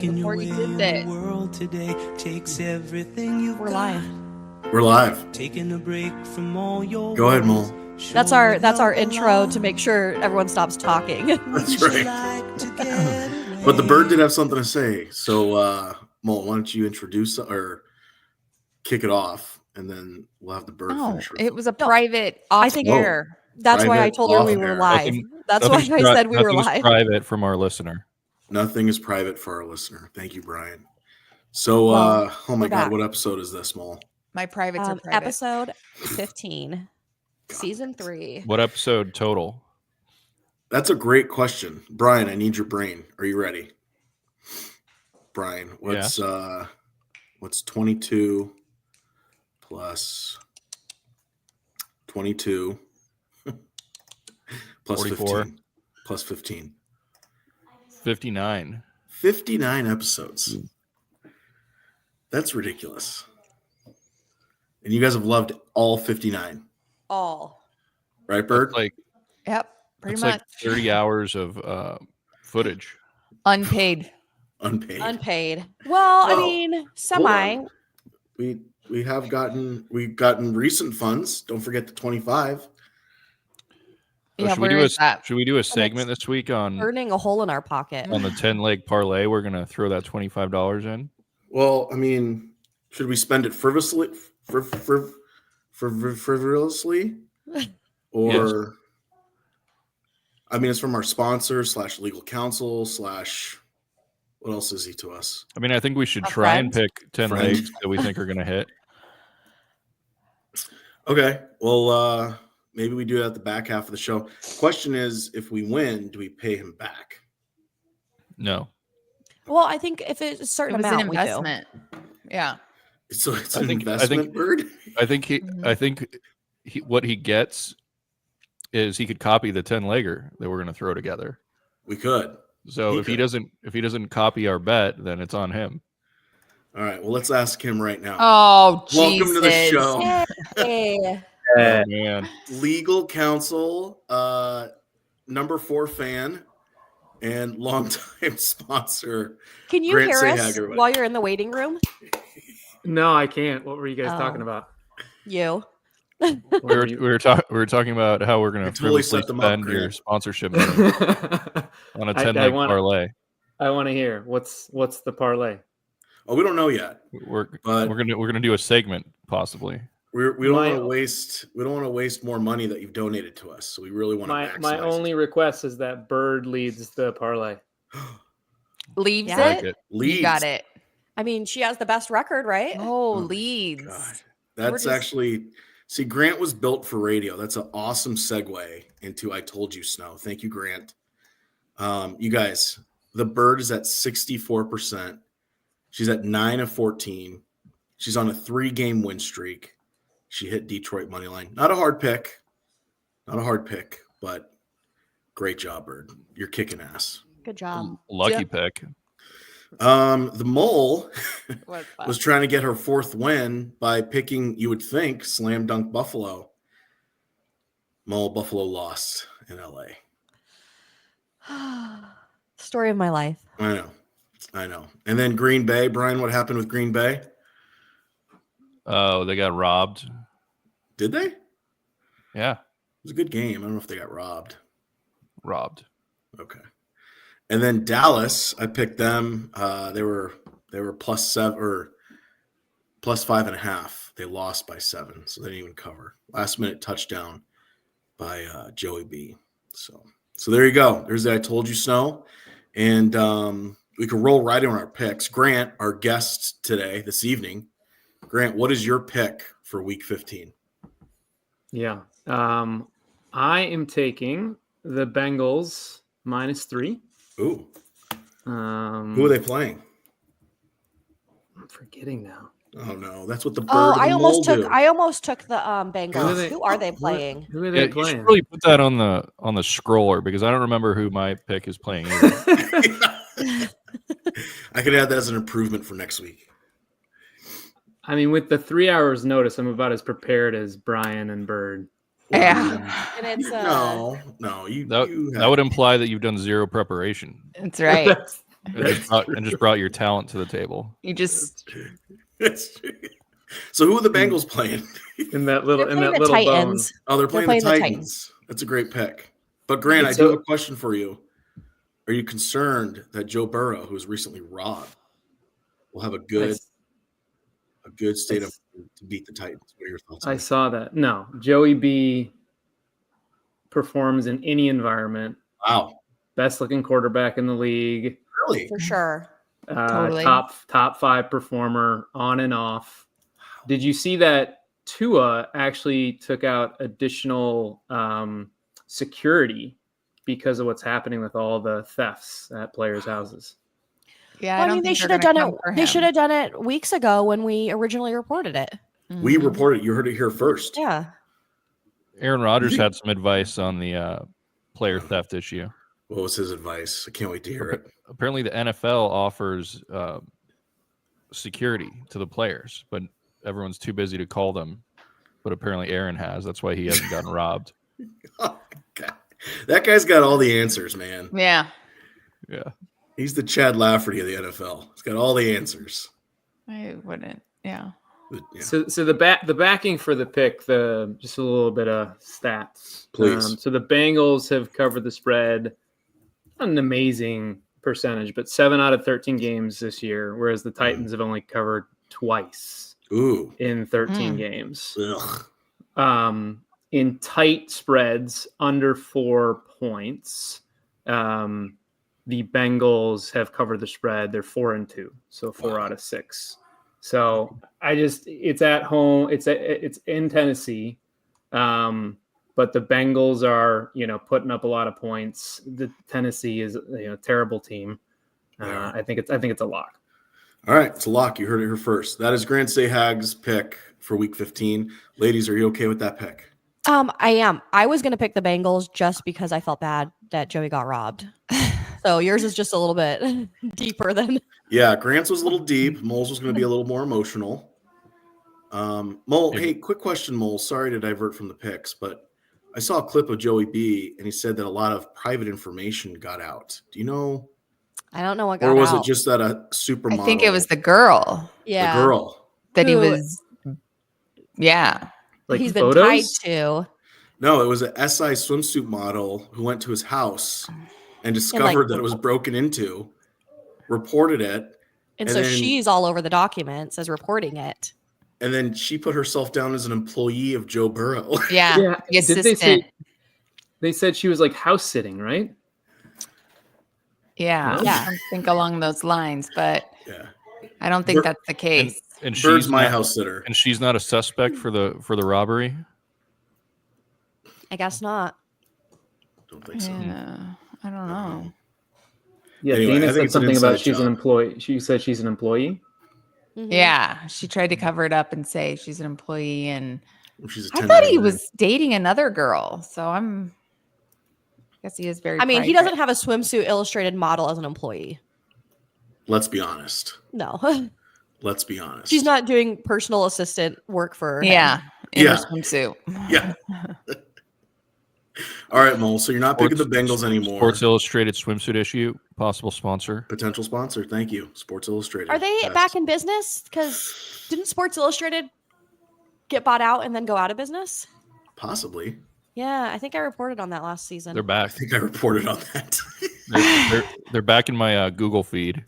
Before you did that. World today takes everything you've We're live. We're live. Taking a break from all your Go ahead, Mole. That's our intro to make sure everyone stops talking. That's right. But the bird did have something to say. So, Mole, why don't you introduce or kick it off, and then we'll have the bird finish. It was a private off air. That's why I told her we were live. That's why I said we were live. Private from our listener. Nothing is private for our listener. Thank you, Brian. So, oh my God, what episode is this, Mole? My privates are private. Episode 15, season 3. What episode total? That's a great question. Brian, I need your brain. Are you ready? Brian, what's 22 plus 22 plus 44. 15 plus 15? 59. 59 episodes. That's ridiculous. And you guys have loved all 59. All. Right, Bird? Yep, pretty much. Like 30 hours of footage. Unpaid. Well, I mean, semi. We've gotten recent funds. Don't forget the 25. Yeah, should we do a segment this week on burning a hole in our pocket on the 10-leg parlay? We're gonna throw that $25 in. Well, I mean, should we spend it frivolously, or? Yes. I mean, it's from our sponsor / legal counsel / what else is he to us? I mean, I think we should try and pick 10 legs that we think are gonna hit. Okay, well, maybe we do it at the back half of the show. Question is, if we win, do we pay him back? No. Well, I think if it's a certain amount, an investment. Yeah. So it's an investment, Bird? I think what he gets is he could copy the 10-legger that we're going to throw together. We could. So if he doesn't copy our bet, then it's on him. All right. Well, let's ask him right now. Oh, Jesus. Welcome to the show. Hey. Oh, man. Legal counsel, number 4 fan, and longtime sponsor. Can you Grant hear us everybody. while you're in the waiting room? No, I can't. What were you guys talking about? You. We were talking about how we're going to totally frivolously spend your sponsorship money on a 10-leg parlay. I want to hear what's the parlay. Oh, we don't know yet. We're gonna do a segment possibly. We don't want to waste. We don't want to waste more money that you've donated to us. So we really want to maximize. My only request is that Bird leads the parlay. Leaves Yeah. it? Leads. You got it. I mean, she has the best record, right? Oh, my leads. God. That's actually. See, Grant was built for radio. That's an awesome segue into I Told You Snow. Thank you, Grant. You guys, the Bird is at 64%. She's at 9 of 14. She's on a 3-game win streak. She hit Detroit money line. Not a hard pick, but great job, Bird. You're kicking ass. Good job. Lucky pick. The Mole was trying to get her 4th win by picking, you would think, slam dunk Buffalo. Buffalo lost in LA. Story of my life. I know. And then Green Bay, Brian, what happened with Green Bay? Oh, they got robbed. Did they? It Yeah, was a good game. I don't know if they got robbed. robbed. Okay. And then Dallas, I picked them. They were +7 or +5.5. They lost by 7, so they didn't even cover. Last minute touchdown by Joey B. So there you go. There's the I Told You Snow, and we can roll right in on our picks. Grant, our guest today, this evening. Grant, what is your pick for Week 15? Yeah, I am taking the Bengals -3. Ooh. Who Who are they playing? I'm forgetting now. Oh no, that's what the Bird. Oh, and the I Mole do. almost took the Bengals. Who are they playing? Who are they You playing? should really put that on the scroller because I don't remember who my pick is playing either. I could add that as an improvement for next week. I mean, with the 3 hours notice, I'm about as prepared as Brian and Bird. Yeah. And it's No, That would imply that you've done zero preparation. That's right. and just brought your talent to the table. You just That's true. So who are the Bengals playing? In that little They're in that playing the little bone. Titans. Oh, they're playing the playing the Titans. Titans. That's a great pick. But Grant, I do have a question for you. Are you concerned that Joe Burrow, who was recently robbed, will have a good state of to beat the Titans? What are your thoughts on I that? saw that. No, Joey B performs in any environment. Wow. Best looking quarterback in the league. Really? For sure. Totally. Top 5 performer on and off. Did you see that Tua actually took out additional security because of what's happening with all the thefts at players' houses? yeah. Well, I don't mean, they think should they're have done gonna it. come for They him. should have done it weeks ago when we originally reported it. We Mhm. reported. You heard it here first. Yeah. Aaron Rodgers had some advice on the player theft issue. What was his advice? I can't wait to hear it. Apparently, the NFL offers security to the players, but everyone's too busy to call them. But apparently, Aaron has. That's why he hasn't gotten robbed. Oh, God. That guy's got all the answers, man. Yeah. Yeah. He's the Chad Lafferty of the NFL. He's got all the answers. I wouldn't. Yeah. Yeah. So the backing for the pick, just a little bit of stats. Please. So the Bengals have covered the spread, not an amazing percentage, but 7 out of 13 games this year, whereas the Titans have only covered twice Ooh. in 13 games. Ugh. In tight spreads under 4 points, the Bengals have covered the spread. They're 4-2, so 4 out of 6. So it's at home. It's in Tennessee, but the Bengals are putting up a lot of points. The Tennessee is a terrible team. I think it's a lock. All right, it's a lock. You heard it here first. That is Grant Sahag's pick for Week 15. Ladies, are you okay with that pick? I am. I was going to pick the Bengals just because I felt bad that Joey got robbed. So yours is just a little bit deeper than. Yeah, Grant's was a little deep. Mole's was going to be a little more emotional. Mole, hey, quick question, Mole. Sorry to divert from the picks, but I saw a clip of Joey B, and he said that a lot of private information got out. Do you know? I don't know what got Or was out. it just that a supermodel? I think it was the girl Yeah. The girl. that he Who- was. Yeah. Like He's been photos? tied to. No, it was an SI swimsuit model who went to his house and discovered that it was broken into, reported it, And And so then- she's all over the documents as reporting it. and then she put herself down as an employee of Joe Burrow. Yeah. Yeah. The Did they assistant. say they said she was like house sitting, right? Yeah. Yeah. I think along those lines, but Yeah. I don't think that's the case. And Bird's she's my not, house sitter. and she's not a suspect for the robbery. I guess not. Don't think so. Yeah. I don't know. Yeah. Anyway, I Dana think said it's an something about inside she's an job. employee. She said she's an employee. Mhm. Yeah. She tried to cover it up and say she's an employee. And She's a I thought he 1099. was dating another girl. So I guess he is very I mean, he private. doesn't have a swimsuit illustrated model as an employee. Let's be honest. No. Let's be honest. She's not doing personal assistant work for him. Yeah. In her Yeah. swimsuit. Yeah. All right, Mole. So you're not picking the Bengals anymore. Sports Illustrated swimsuit issue, possible sponsor. Potential sponsor. Thank you. Sports Illustrated. Are they Yes. back in business? Because didn't Sports Illustrated get bought out and then go out of business? Possibly. Yeah, I think I reported on that last season. They're I back. think I reported on that. They're back in my Google feed.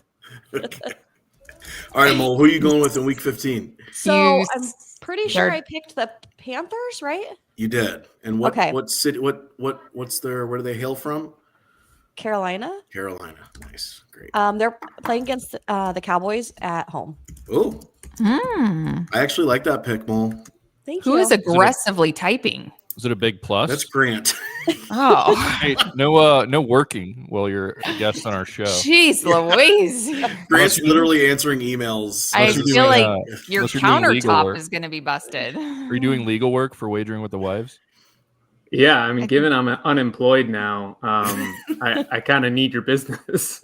Okay. All right, Mole. Who are you going with in Week 15? So You I'm pretty sure start- I picked the Panthers, right? You did. And what? Okay. What city? What's their? Where do they hail from? Carolina. Carolina. Nice. Great. They're playing against the Cowboys at home. Oh, Hmm. I actually like that pick, Mole. Thank Who you. is aggressively typing? Is it a big plus? That's Grant. Oh, Hey, no working while you're a guest on our show. jeez, Louise. Grant's literally answering emails. I Unless you're feel doing, like uh, your unless you're doing legal countertop work. is going to be busted. Are you doing legal work for Wagering with the Wives? Yeah, I mean, given I'm unemployed now, I kind of need your business.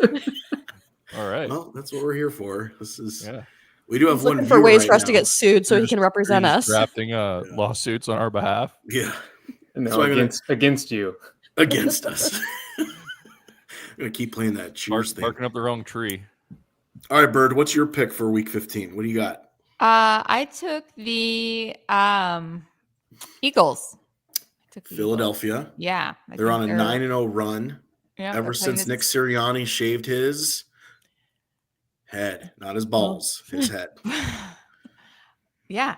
All right. Well, that's what we're here for. This is. Yeah. We do have He's one looking for viewer ways right for us to now. get sued so You're he just- can represent You're us. just drafting lawsuits on our behalf. Yeah, No, So I'm gonna- against you. against us. gonna keep playing that Cheers thing. Barking up the wrong tree. All right, Bird, what's your pick for week 15? What do you got? I took the Eagles. I took the Philadelphia. Eagles. Yeah. They're on a 9-0 run. Yeah, Ever since Nick Sirianni shaved his head, not his balls, his head. Yeah.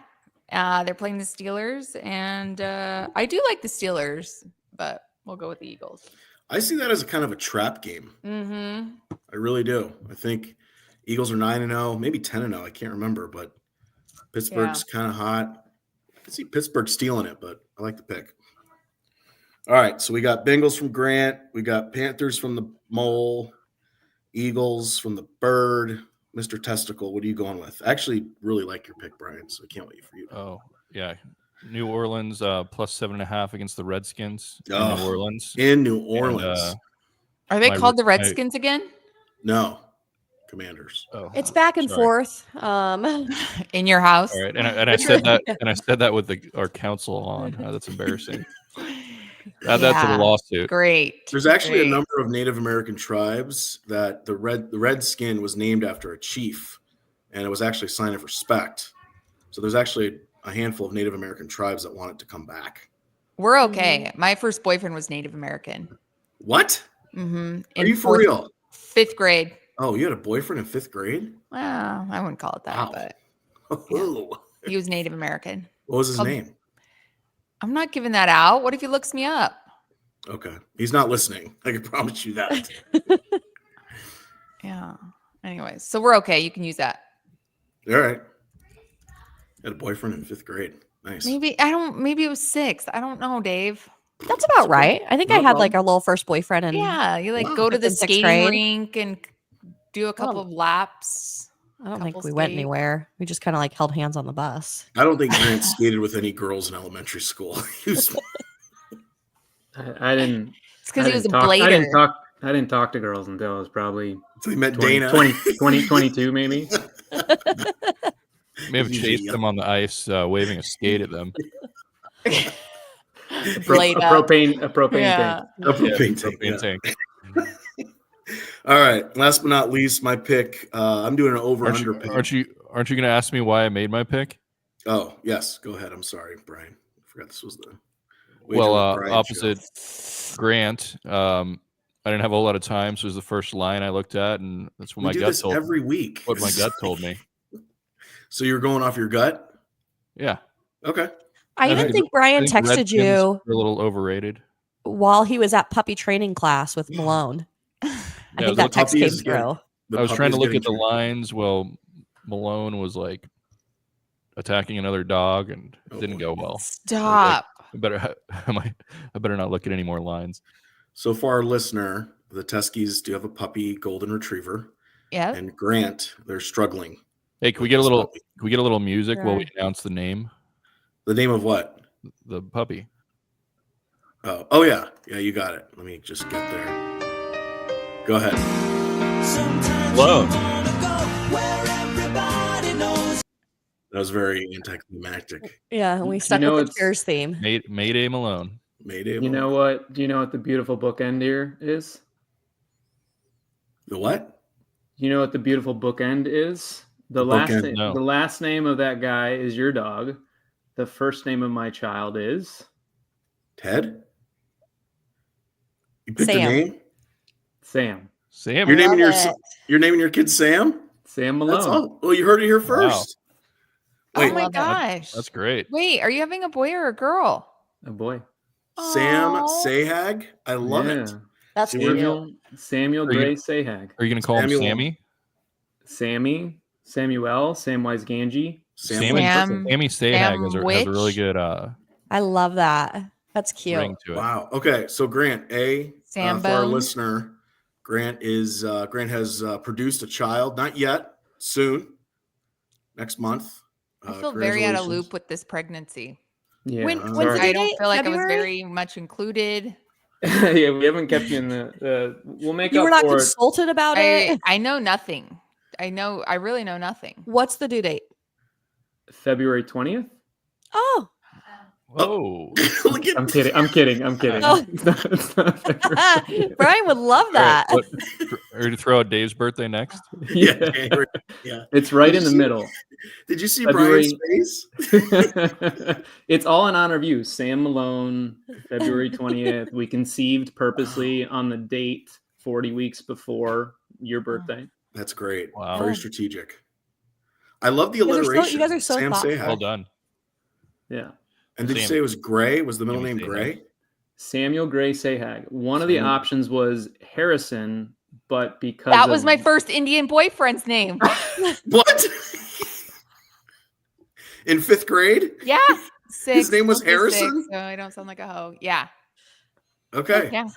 They're playing the Steelers, and I do like the Steelers, but we'll go with the Eagles. I see that as a kind of a trap game. Mm-hmm. I really do. I think Eagles are 9-0, maybe 10-0. I can't remember, but Pittsburgh's kind of hot. I can see Pittsburgh stealing it, but I like the pick. All right, so we got Bengals from Grant. We got Panthers from the Mole. Eagles from the Bird. Mr. Testicle, what are you going with? I actually really like your pick, Brian, so I can't wait for you. Oh, yeah. New Orleans plus 7.5 against the Redskins in Oh, New Orleans. In New Orleans. And, Are they called the Redskins again? No. Commanders. Oh, It's back and sorry. forth. In your house? All right, and I said that, and I said that with our counsel on. That's embarrassing. That's a lawsuit. Great. There's actually a number of Native American tribes that the red skin was named after a chief, and it was actually a sign of respect. So there's actually a handful of Native American tribes that want it to come back. We're okay. My first boyfriend was Native American. What? Mm-hmm. Are you for real? 5th grade. Oh, you had a boyfriend in 5th grade? Well, I wouldn't call it that, Wow. but Oh. he was Native American. What was his name? I'm not giving that out. What if he looks me up? Okay. He's not listening. I can promise you that. Yeah. Anyways, so we're okay. You can use that. All right. Had a boyfriend in 5th grade. Nice. Maybe it was 6th. I don't know, Dave. That's about right. I think No I had problem. like a little first boyfriend and Yeah, you Wow. go to the In 6th skating grade. rink and do a couple of laps. I don't think couple we went skate. anywhere. We just kind of like held hands on the bus. I don't think Grant skated with any girls in elementary school. He was I didn't. It's because he was a I blader. didn't talk to girls until I was probably so he met 20, Dana. 22 maybe. May have He's chased young. them on the ice, waving a skate at them. Blade a up. propane Yeah. tank. A propane tank, Propane yeah. tank. All right. Last but not least, my pick. I'm doing an over Aren't under you, pick. aren't you going to ask me why I made my pick? Oh, yes. Go ahead. I'm sorry, Brian. I forgot this was the Well, Wager with Brian opposite show. Grant, I didn't have a whole lot of time, so it was the first line I looked at, and that's what We my do gut this told every week. what my gut told me. So you're going off your gut? Yeah, Okay. I I even think- think Brian I think texted Redskins you are a little overrated. while he was at puppy training class with Malone. I Yeah, think the that text puppy came is good. through. The I was trying to puppy's look getting at the treated. lines while Malone was like attacking another dog, and it Oh, didn't boy. go well. Stop. I better not look at any more lines. So for our listener, the Tuskies do have a puppy golden retriever, Yeah. and Grant, they're struggling. Hey, can we with get a this little? puppy. Can we get a little music while we Sure. announce the name? The name of what? The puppy. Oh yeah. Yeah, you got it. Let me just get there. Go ahead. Hello. That was very anticlimactic. Yeah, and we stuck know with the it's- Cheers theme. Mayday Malone. Mayday. You know what? Do you know what the beautiful bookend here is? the what? You know what the beautiful bookend is? The The last bookend, no. the last name of that guy is your dog. The first name of my child is Ted? You picked Sam. a name? Sam. Sam. You're naming your Love it. you're naming your kid Sam? Sam That's Malone. all. Well, you heard it here first. Wait, Oh my Love it. gosh. That's great. Wait, are you having a boy or a girl? Oh boy. Sam Aw. Sahag? I love it. Yeah. That's See, cute. Samuel Are you- Gray Sahag. Are you going to call him Samuel. Sammy? Samuel, Samwise Ganji. Sammy Sam- Stahag has a really Witch? good I love that. That's cute. ring to it. Wow. Okay. So Grant, for our Sambone. listener, Grant has produced a child. Not yet. Soon. Next month. I feel very out of Congratulations. loop with this pregnancy. Yeah. When- sorry. when's the I due don't date? feel like I was February? very much included. Yeah, we haven't kept you in the. We'll make You up were not for it. consulted about it. I know nothing. I really know nothing. What's the due date? February 20th. Oh, Whoa. Look at I'm kidding. I'm kidding. Oh. It's not February. Brian would love that. All right, ready to throw out Dave's birthday next? yeah, January. Yeah. It's right Did in you the see- middle. Did you see February- Brian's face? It's all in honor of you, Sam Malone. February 20th. We conceived purposely on the date 40 weeks before your birthday. That's great. Wow. Very strategic. I love the You guys are so- alliteration. you guys are so Sam thoughtful. Sahag. Well done. Yeah. And did you Sam. say it was Gray? Was the middle Maybe name Sahag. Gray? Samuel Gray Sahag. One of the Samuel. options was Harrison, but because That was of- my first Indian boyfriend's name. What? In 5th grade? Yeah. His name was mostly Harrison? so I don't sound like a hoe. Yeah. Okay. Yeah.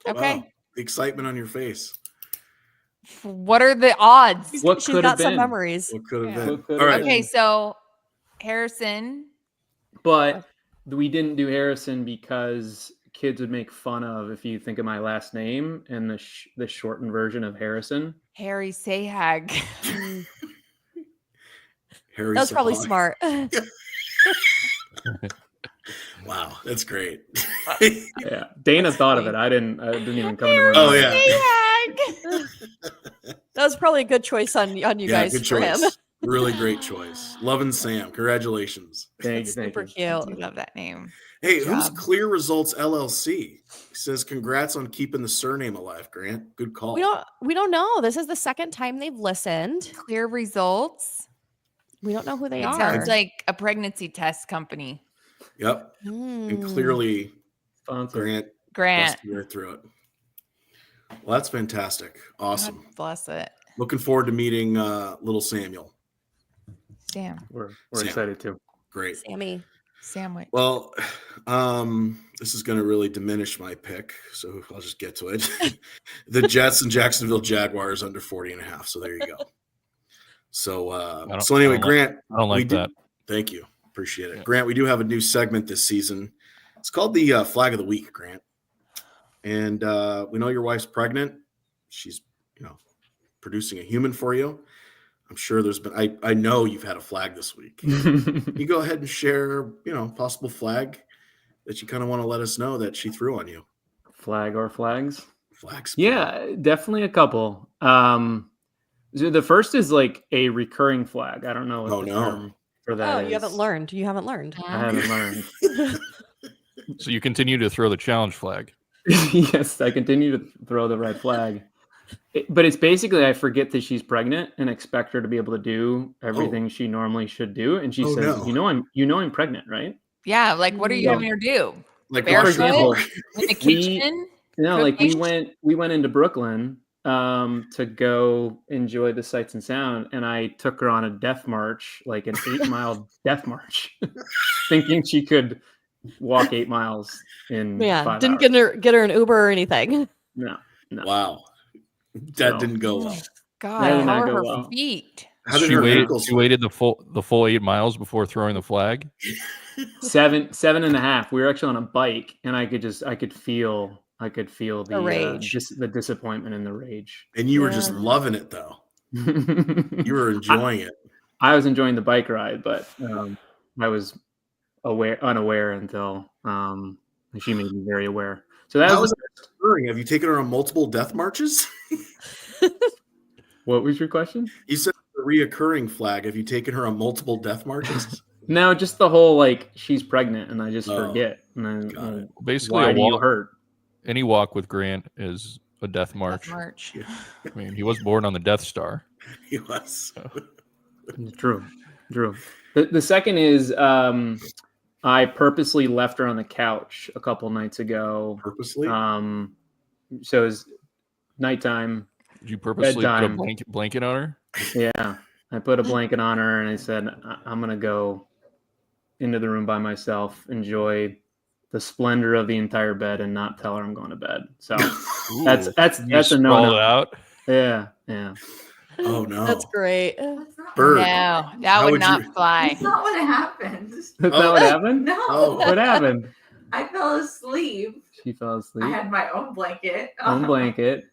Okay. Wow. The excitement on your face. What are the odds? What She's could got have some been? memories. What could have Yeah. been? What could All have right. been? Okay, so Harrison. But we didn't do Harrison because kids would make fun of if you think of my last name and the shortened version of Harrison. Harry Sahag. Harry That was probably Sahag. smart. Wow, that's great. Yeah, Dana thought of it. I didn't even come to my Oh, mind. yeah. Sahag. That was probably a good choice on you Yeah, guys good for him. choice. Really great choice. Love and Sam. Congratulations. Thank you. Thank Super you. I cute. do love that name. Hey, Good who's job. Clear Results LLC? He says, congrats on keeping the surname alive, Grant. Good call. We don't know. This is the second time they've listened. Clear results. We don't know who they It are. sounds like a pregnancy test company. Yep. And Hmm. clearly Sponsor. Grant Grant. busted right through it. Well, that's fantastic. Awesome. God bless it. Looking forward to meeting little Samuel. Sam. We're Sam. excited too. Great. Sammy. Sandwich. Well, this is going to really diminish my pick, so I'll just get to it. The Jets and Jacksonville Jaguars under 40.5. So there you go. So anyway, I don't like- Grant, I don't we like do- that. Thank you. Appreciate it. Yeah. Grant, we do have a new segment this season. It's called the Flag of the Week, Grant. And we know your wife's pregnant. She's, producing a human for you. I'm sure there's been, I know you've had a flag this week. You go ahead and share, possible flag that you kind of want to let us know that she threw on you. Flag or flags? Flags. Yeah, definitely a couple. So the first is like a recurring flag. I don't know what Oh, the no. term for that Oh, is. you haven't learned. You haven't learned. I haven't learned. So you continue to throw the challenge flag. Yes, I continue to throw the red flag. But it's basically I forget that she's pregnant and expect her to be able to do everything she normally should do, and she Oh, says, no. I'm pregnant, right?" Yeah, like what are you Yeah. having her do? Like, Bear wash your example, car. In the We- kitchen? No, like we Cooking? went into Brooklyn to go enjoy the sights and sound, and I took her on a death march, like an 8-mile death march, thinking she could walk 8 miles in Yeah, 5 didn't hours. get her an Uber or anything. No. Wow. That So- didn't go well. God, That did how not are go her well. feet? How did She her waited, ankles she waited the full 8 miles before throwing the flag. 7.5. We were actually on a bike, and I could feel the rage. the disappointment and the rage. And you were just Yeah. loving it, though. You were enjoying it. I was enjoying the bike ride, but I was unaware until she made me very aware. So that How was is that occurring? Have you taken her on multiple death marches? what was your question? You said a reoccurring flag. Have you taken her on multiple death marches? No, just the whole like she's pregnant and I just Oh, forget. And then got it. Basically, why a do you walk, hurt? any walk with Grant is a death march. March. I mean, he was born on the Death Star. He was. True. The second is I purposely left her on the couch a couple nights ago. Purposely? So it was nighttime. Did you purposely put a Bedtime. blanket on her? Yeah. I put a blanket on her and I said, I'm going to go into the room by myself, enjoy the splendor of the entire bed and not tell her I'm going to bed. So Ooh. that's You a sprawl no-no. it out. Yeah. Oh, no. That's great. Bird. No, that How would would not you- fly. That's not what happened. Is that what happened? No, Oh. What happened? I fell asleep. She fell I asleep. had my own blanket. Own blanket.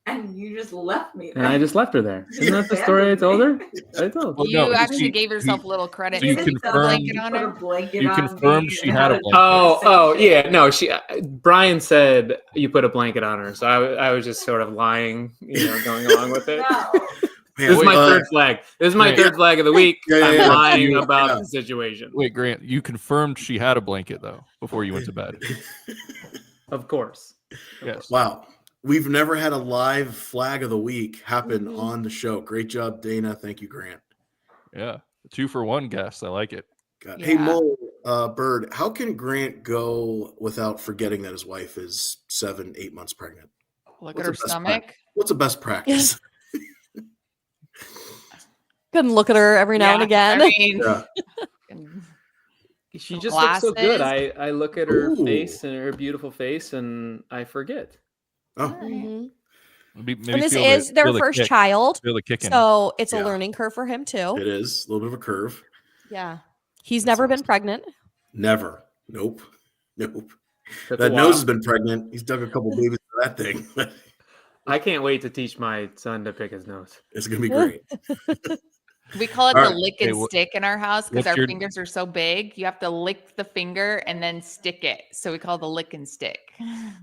And you just left me And I there. just left her there. Isn't that the story I told her? I told her. Well, You no, actually she- gave yourself a little credit. so you Did put a confirmed- blanket on Put a her? blanket You on confirmed me she and had a had blanket. Oh, yeah. conversation. No, Brian said you put a blanket on her. So I was just sort of lying, going along with it. No. This is Man, my third flag. This is my Right. third flag of the week. Yeah, I'm yeah. lying You- about yeah. the situation. Wait, Grant, you confirmed she had a blanket though before you went to bed. Of course. Yes. Wow. We've never had a live flag of the week happen Mhm. on the show. Great job, Dana. Thank you, Grant. Yeah. 2-for-1 guess. I like it. God. Hey, Yeah. Mo, Bird, how can Grant go without forgetting that his wife is 7-8 months pregnant? Look What's at her the best stomach. What's the best practice? Couldn't look at her every now and Yeah, again. I mean, Yeah. She just looks so good. Glasses. I look at her Ooh. face and her beautiful face, and I forget. Oh, Mhm. Maybe And this feel the- is their feel the first kick. child, Feel the kicking. so it's a Yeah. learning curve for him too. it is a little bit of a curve. Yeah, he's That's never been awesome. pregnant. Never. Nope. Nope. Took a That while. nose has been pregnant. He's dug a couple babies for that thing. I can't wait to teach my son to pick his nose. It's gonna be great. we call it All the right. lick Hey, and stick in our house because what's our your- fingers are so big. You have to lick the finger and then stick it. So we call it the lick and stick.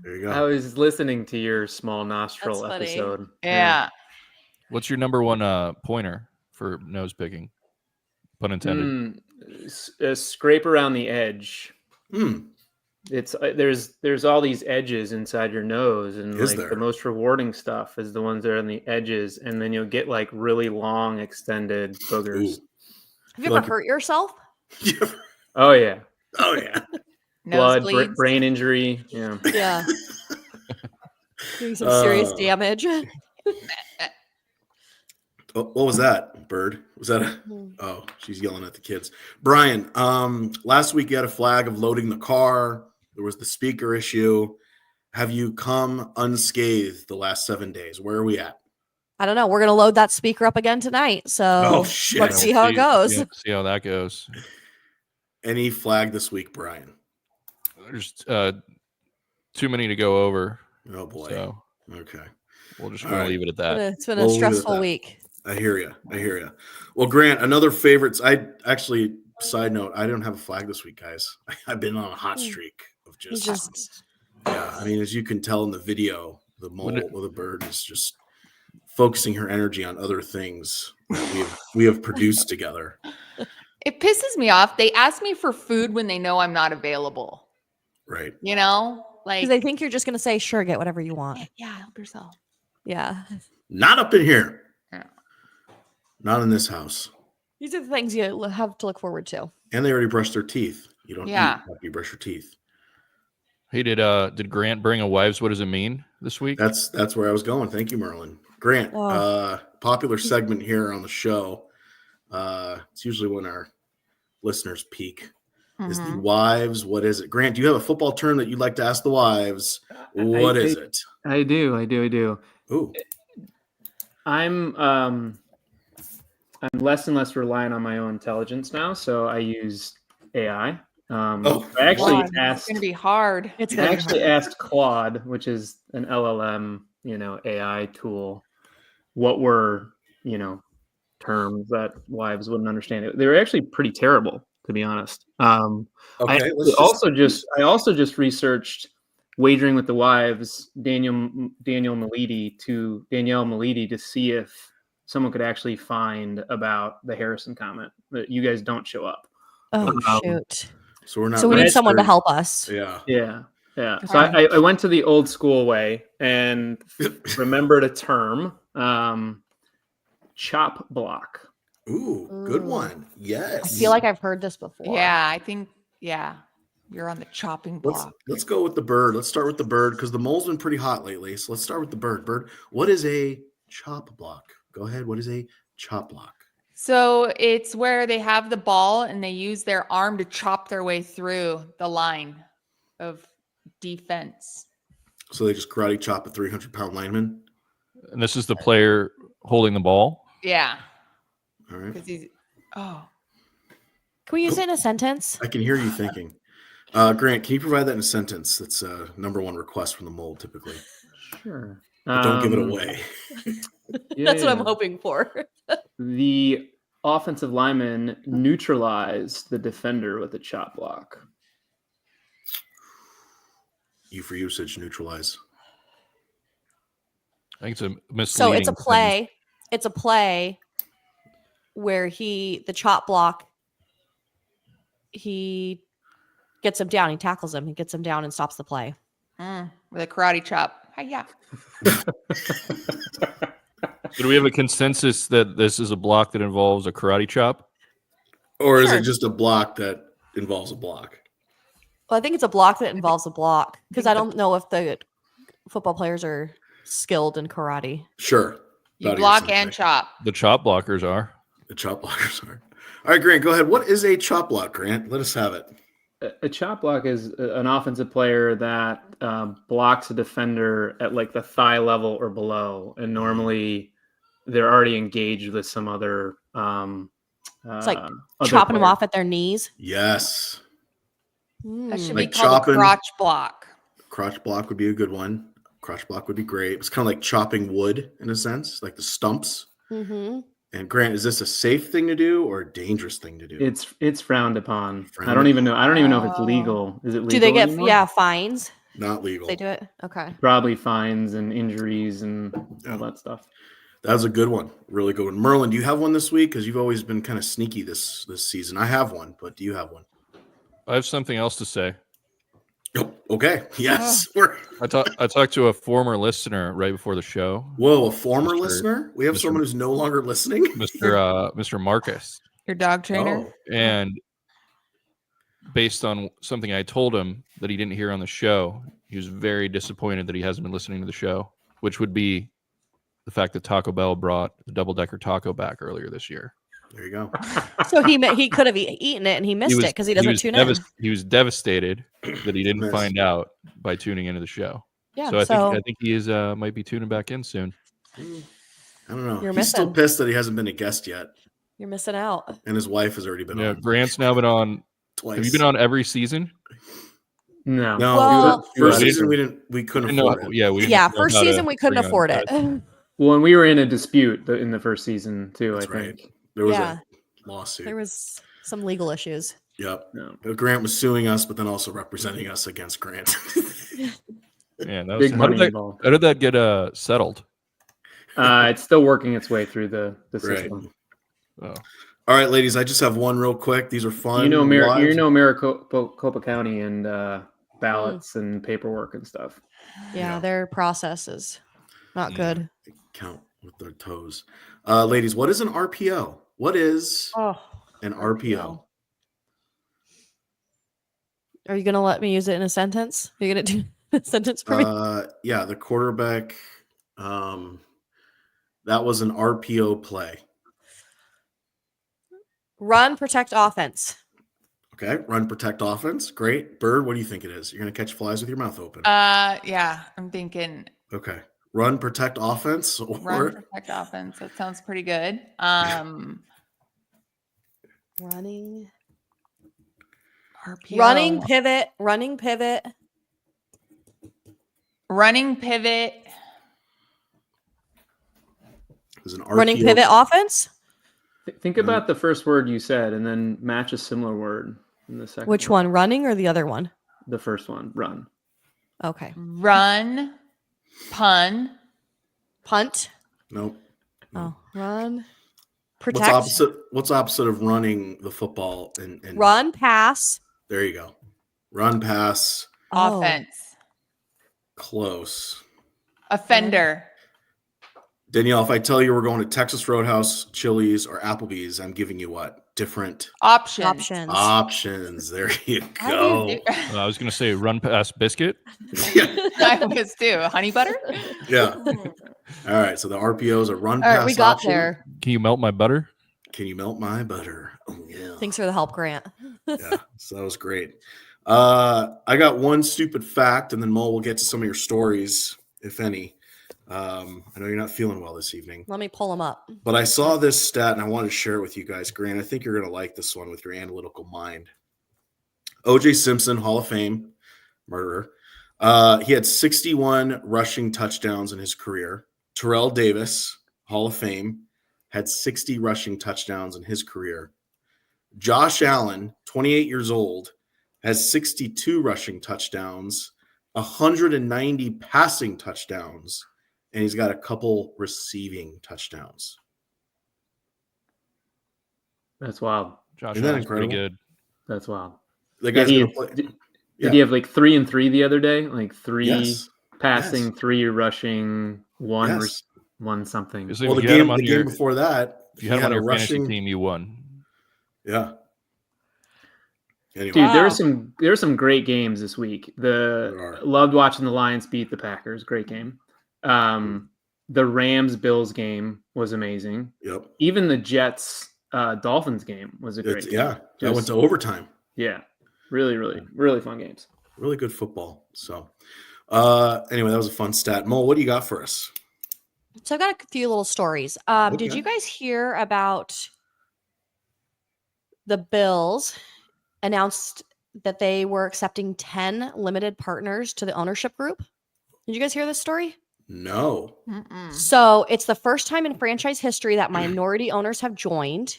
There you I go. was listening to your small nostril That's funny. episode. Yeah. What's your number one pointer for nose picking? Pun intended. Scrape around the edge. Hmm. It's there's all these edges inside your nose, and Is like there? the most rewarding stuff is the ones that are on the edges, and then you'll get like really long extended boogers. Ooh. Have you Feel ever like- hurt yourself? Oh yeah, Oh yeah. blood, Nosebleeds. brain injury. Yeah, Yeah, doing some serious Uh, damage. Oh, what was that, Bird? Was that a Oh, she's yelling at the kids. Brian, last week you had a flag of loading the car. There was the speaker issue. Have you come unscathed the last 7 days? Where are we at? I don't know. We're gonna load that speaker up again tonight, so Oh, shit. let's see how it goes. Yeah, see how that goes. Any flag this week, Brian? There's too many to go over, Oh boy. so Okay. we'll just All gonna right. leave it at that. It's been We'll a leave it at stressful that. week. I hear you. I hear you. Well, Grant, another favorites. I actually, side note, I don't have a flag this week, guys. I've been on a hot streak of He's just, just yeah. I mean, as you can tell in the video, the mole When it- or the bird is just focusing her energy on other things that we have produced together. It pisses me off. They ask me for food when they know I'm not available. Right. You know? Like, because I think you're just gonna say, "Sure, get whatever you want." yeah, help yourself. Yeah, Not up in here. Yeah. Not in this house. these are the things you have to look forward to. And they already brushed their teeth. You don't Yeah. eat after you brush your teeth. Hey, did Grant bring a wives? What does it mean this week? That's where I was going. Thank you, Merlin. Grant, Oh. popular segment here on the show. It's usually when our listeners peak. Is the Mhm. wives? What is it? Grant, do you have a football term that you'd like to ask the wives? What is it? I do. Ooh, I'm less and less reliant on my own intelligence now, so I use AI. Oh, I actually God, it's asked. going to be hard. It's I gonna be actually asked Claude, which is an LLM, AI tool, what were, terms that wives wouldn't understand. They were actually pretty terrible, to be honest. okay. I Let's also just researched Wagering with the Wives, Danielle Meliti to see if someone could actually find about the Harrison comment that you guys don't show up. Oh Um, shoot! So we're not. So we need someone to registered. help us. Yeah. Yeah. So I went to the old school way and remembered a term, chop block. Ooh, good Ooh. one. Yes. I feel like I've heard this before. Yeah, I think, you're on the chopping block. Let's go with the bird. Let's start with the bird because the mole's been pretty hot lately. So let's start with the bird. Bird, what is a chop block? Go ahead. What is a chop block? So it's where they have the ball and they use their arm to chop their way through the line of defense. So they just karate chop a 300-pound lineman. And this is the player holding the ball. Yeah, All right. because he's Can we use it in a sentence? I can hear you thinking. Grant, can you provide that in a sentence? That's number one request from the mole typically. Sure. But don't give it away. That's what I'm yeah. hoping for. The offensive lineman neutralized the defender with a chop block. U for usage, neutralize. I think it's a misleading. So it's a sentence. play. It's a play where the chop block, he gets him down. He tackles him. He gets him down and stops the play. With a karate chop. Hi-ya. So do we have a consensus that this is a block that involves a karate chop? Or is Sure. it just a block that involves a block? Well, I think it's a block that involves a block because I don't know if the football players are skilled in karate. Sure. You Thought he was block saying and that. chop. The chop blockers are. The chop blockers are. All right, Grant, go ahead. What is a chop block, Grant? Let us have it. A chop block is an offensive player that blocks a defender at like the thigh level or below, and normally they're already engaged with some other. It's like other chopping them player. off at their knees. Yes. That should Like be called chopping. a crotch block. Crotch block would be a good one. Crotch block would be great. It's kind of like chopping wood in a sense, like the stumps. Mm-hmm. And Grant, is this a safe thing to do or a dangerous thing to do? It's frowned upon. Frowned I don't even know. I don't even know if it's Oh. legal. Is it legal? Do they get anymore? fines? Not legal. They do it. Okay. Probably fines and injuries and Yeah. all that stuff. That was a good one. Really good one. Merlin, do you have one this week? Because you've always been kind of sneaky this season. I have one, but do you have one? I have something else to say. Oh, okay. Yes. I talked to a former listener right before the show, Whoa, a former Mr. listener? We have Mr. someone who's no longer listening? Mr. Marcus, Your dog trainer. Oh. and based on something I told him that he didn't hear on the show, he was very disappointed that he hasn't been listening to the show, which would be the fact that Taco Bell brought the double-decker taco back earlier this year. There you go. So he could have eaten it and he missed it because he doesn't tune in. He was devastated that he didn't Missed. find out by tuning into the show. Yeah. So I think he is might be tuning back in soon. I don't know. You're He's still missing. pissed that he hasn't been a guest yet. You're missing out. And his wife has already been Yeah, on Grant's now been on. twice. Have you been on every season? No. No, Well- first Yeah, season we couldn't No, afford it. yeah, we Yeah. didn't know First how to season we couldn't bring on afford it. guests. Well, and we were in a dispute in the first season too. That's I right. think. There was Yeah. a lawsuit. There was some legal issues. Yep. No. Grant was suing us, but then also representing us against Grant. Yeah, that was, Big how, money did that, involved. how did that get settled? It's still working its way through the Right. system. Oh, All right, ladies, I just have one real quick. These are fun. You know, live. Maricopa County and ballots and paperwork and stuff. Yeah, Yeah. their process is not good. Count with their toes. Ladies, what is an RPO? What is Oh, an RPO? are you gonna let me use it in a sentence? Are you gonna do a sentence for me? Yeah, the quarterback. That was an RPO play. Run, protect, offense. Okay, run, protect, offense. Great. Bird, what do you think it is? You're gonna catch flies with your mouth open. Yeah, I'm thinking Okay, run, protect, offense, or run, protect, offense. That sounds pretty good. Running, RPO. running, pivot, running, pivot. running pivot. is an RPO. Running, pivot, offense. Think about the first word you said, and then match a similar word in the second. Which one? Running or the other one? The first one. Run. Okay. Run, pun, Punt. Nope. Oh, run. What's Protect. opposite? What's opposite of running the football? And Run, pass. there you go. Run, pass, Oh. offense, close. offender, Danielle, if I tell you we're going to Texas Roadhouse, Chili's, or Applebee's, I'm giving you what? Different options. Options. options. There you How do go. you do- I was going to say run past biscuit. yeah. I was too. Honey butter. Yeah. All right. So the RPO is a run All pass right, we got option. there. Can you melt my butter? Can you melt my butter? Oh yeah. Thanks for the help, Grant. Yeah. So that was great. I got one stupid fact, and then Mo will get to some of your stories, if any. I know you're not feeling well this evening, Let me pull them up. but I saw this stat and I wanted to share it with you guys. Grant, I think you're going to like this one with your analytical mind. O.J. Simpson, Hall of Fame murderer, He had 61 rushing touchdowns in his career. Terrell Davis, Hall of Fame, had 60 rushing touchdowns in his career. Josh Allen, 28 years old, has 62 rushing touchdowns, 190 passing touchdowns, and he's got a couple receiving touchdowns. That's wild. Josh Isn't that Allen's pretty incredible? good. That's wild. The Yeah, guy's gonna play. Did he have like 3 and 3 the other day? Like 3 Yes. passing, Yes. 3 rushing, 1 Yes. one something. Because if Well, the you had him game, on the your, game before that, if you had him on your fantasy team, you won. Yeah. Anyway, Dude, there Wow. were some great games this week. There are. Loved watching the Lions beat the Packers. Great game. The Rams Bills game was amazing. Yep. Even the Jets Dolphins game was a great game. Yeah, that Just- went to overtime. Yeah. Really fun games. Really good football. So, anyway, that was a fun stat. Mo, what do you got for us? So I've got a few little stories. Did Okay. you guys hear about the Bills announced that they were accepting 10 limited partners to the ownership group? Did you guys hear this story? No. Mm-mm. So it's the first time in franchise history that minority owners have joined.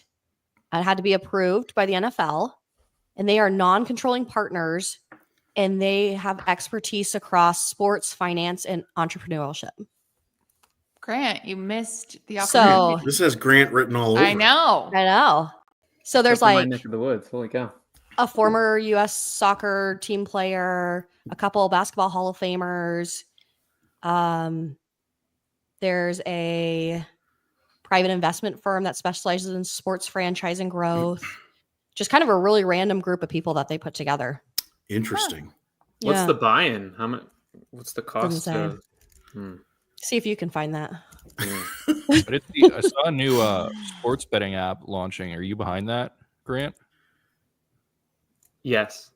It had to be approved by the NFL, and they are non-controlling partners, and they have expertise across sports, finance, and entrepreneurship. Grant, you missed the So- opportunity. This has Grant written all over. I know. I know. So there's Except for my like neck of the woods. Holy cow. a former U.S. soccer team player, a couple basketball Hall of Famers. There's a private investment firm that specializes in sports franchising growth. Just kind of a really random group of people that they put together. Interesting. What's Yeah. the buy-in? How much? What's the cost? say. See if you can find that. I saw a new sports betting app launching. Are you behind that, Grant? Yes.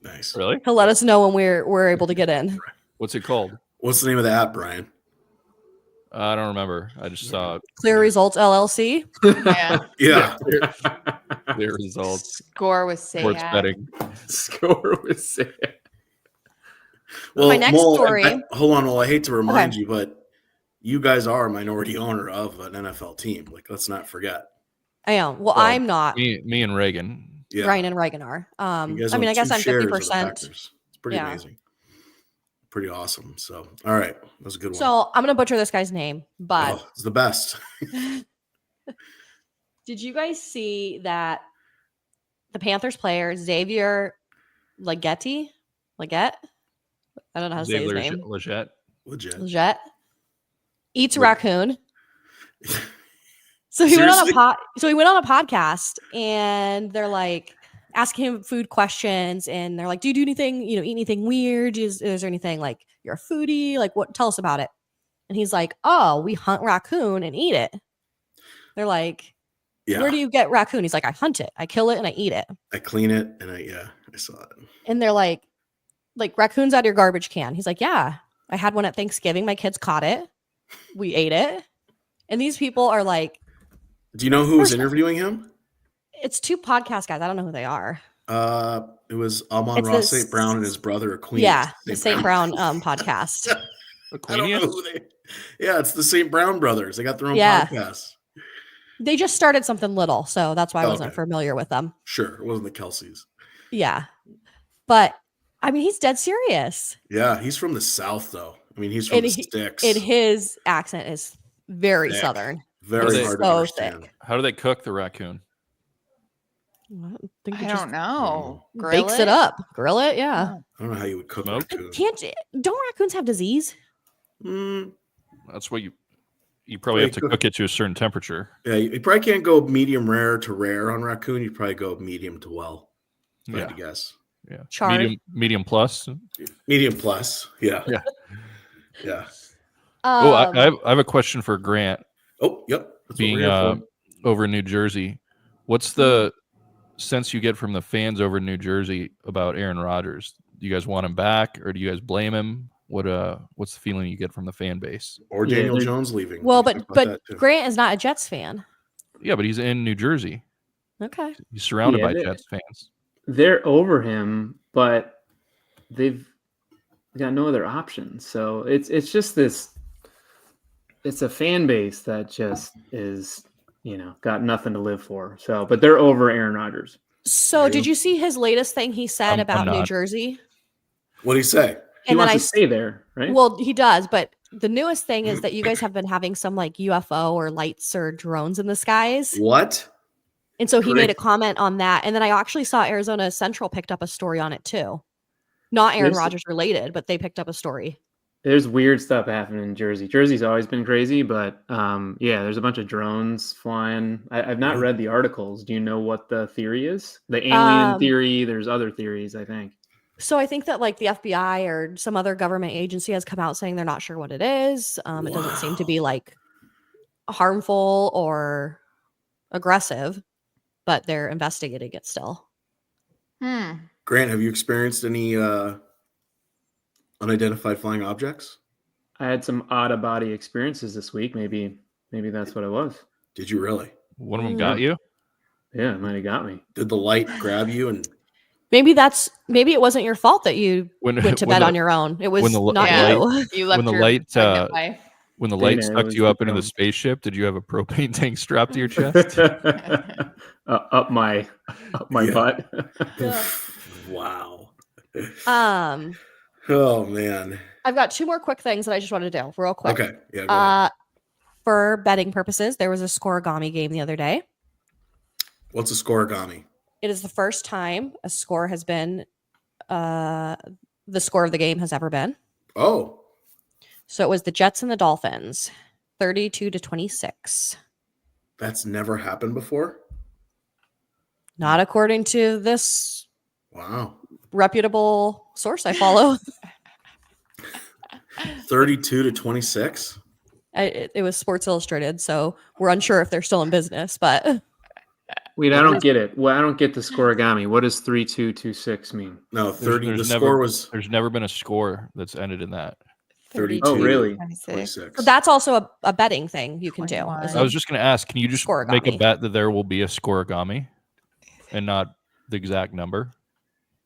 Nice. Really? He'll let us know when we're able to get in. What's it called? What's the name of the app, Brian? I don't remember. I just saw Clear Results LLC. Yeah. Yeah. their results. Score with Sports Sayat. betting. Score was sad. Well, My next Mo, story- hold on. Well, I hate to remind Okay. you, but you guys are a minority owner of an NFL team. Like, let's not forget. I am. Well, Well, I'm not. Me and Reagan. Yeah. Ryan and Reagan are. You I guys mean, own I guess 2 I'm shares of the 50%. Packers. It's pretty Yeah. amazing. Pretty awesome. So, all right. That was a good one. So I'm gonna butcher this guy's name, but Oh, it's the best. did you guys see that the Panthers player Xavier Legette? I don't know how to say his name. Legette. Legit. Legette eats Leg- raccoon. So he went on Seriously? a podcast, and they're like asking him food questions, and they're like, "Do you do anything? Eat anything weird? Is there anything like you're a foodie? Like, what? Tell us about it." And he's like, "Oh, we hunt raccoon and eat it." They're like, Yeah. "Where do you get raccoon?" He's like, "I hunt it, I kill it, and I eat it." I clean it and I saw it. And they're like raccoons out of your garbage can. He's like, "Yeah, I had one at Thanksgiving. My kids caught it. We ate it." And these people are like, Do you know who was First- interviewing him? it's 2 podcast guys. I don't know who they are. It was Amon It's Ross the St. Brown and his brother Aquino. Yeah, the St. Brown podcast. I don't know who they. Yeah, it's the St. Brown brothers. They got their own Yeah. podcast. They just started something little, so that's why I wasn't Okay. familiar with them. Sure, it wasn't the Kelseys. Yeah. But I mean, he's dead serious. Yeah, he's from the South, though. I mean, he's from And the he- sticks. And his accent is very Thick. southern. Very Is it hard to so understand. thick? How do they cook the raccoon? think I he just don't know. Grill bakes it up, grill it. Yeah. I don't know how you would cook Smoked? raccoon. Don't raccoons have disease? Mm, That's what you probably have to Cook- cook it to a certain temperature. yeah, you probably can't go medium rare to rare on raccoon. You'd probably go medium to well. If I had Yeah, to guess. yeah. Charred. Medium plus. Medium plus. Yeah. Yeah. Yeah. Oh, Um, I have a question for Grant. Oh, yep. That's what Being we're here for. over in New Jersey, what's the sense you get from the fans over in New Jersey about Aaron Rodgers? Do you guys want him back, or do you guys blame him? What's the feeling you get from the fan base? Or Yeah, Daniel they're- Jones leaving. well, We talked about but that, too. Grant is not a Jets fan. Yeah, but he's in New Jersey. Okay. He's surrounded Yeah, by they- Jets fans. They're over him, but they've got no other options. So it's just this. It's a fan base that just is, got nothing to live for. So, but they're over Aaron Rodgers. So did you see his latest thing he said I'm about New not. Jersey? What do you say? He wants to stay there, right? Well, he does, but the newest thing is that you guys have been having some like UFO or lights or drones in the skies. What? And so he made a Great. comment on that. And then I actually saw Arizona Central picked up a story on it too. Not Aaron There's- Rodgers related, but they picked up a story. There's weird stuff happening in Jersey. Jersey's always been crazy, but there's a bunch of drones flying. I've not read the articles. Do you know what the theory is? The alien theory. There's other theories, I think. So I think that like the FBI or some other government agency has come out saying they're not sure what it is. It doesn't seem to be like harmful or aggressive, but they're investigating it still. Grant, have you experienced any unidentified flying objects? I had some out-of-body experiences this week. Maybe that's what it was. Did you really? One of them got you? Yeah, it might have got me. Did the light grab you? And Maybe it wasn't your fault that you went to bed on your own. It was when the not light- you. You left When the your light, pregnant wife. When the light Dana, it sucked was you the up into the drone. spaceship, did you have a propane tank strapped to your chest? up my Yeah. butt. wow. Oh man. I've got two more quick things that I just wanted to do real quick. Okay. Yeah. Go ahead. For betting purposes, there was a scoregami game the other day. What's a scoregami? It is the first time a score has been the score of the game has ever been. Oh, So it was the Jets and the Dolphins, 32-26. that's never happened before. Not according to this Wow. reputable source I follow. 32-26. It was Sports Illustrated, so we're unsure if they're still in business, but Wait, I don't get it. Well, I don't get the scoregami. What does 3226 mean? No, 30. There's The never- score was There's never been a score that's ended in that. 32. Oh, really? 26. so that's also a betting thing you can do. 21. is I was just going to ask, can you just make a Scoregami. bet that there will be a scoregami and not the exact number?